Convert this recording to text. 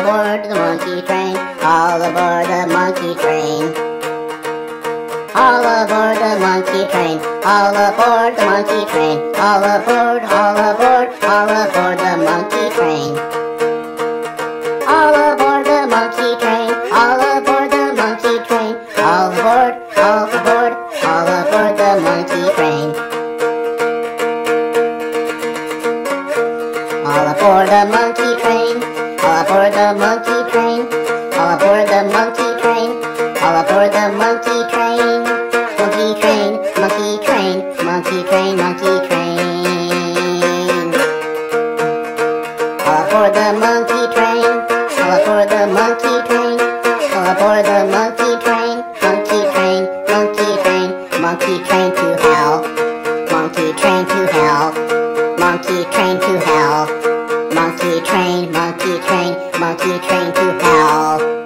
aboard the monkey train, all aboard the monkey train. All aboard the monkey train, all aboard the monkey train, all aboard, all aboard, all aboard the monkey train. All aboard the monkey train, all aboard the monkey train, all aboard, all aboard, all aboard the monkey train. All aboard the monkey train, all aboard the monkey train, all aboard the monkey train, all aboard the monkey train. Monkey train, monkey train, monkey train, monkey train. All aboard the monkey train, all aboard the monkey train, all aboard the monkey train, monkey train, monkey train, monkey train to hell, monkey train to hell, monkey train to hell, monkey train, monkey train, monkey train to hell.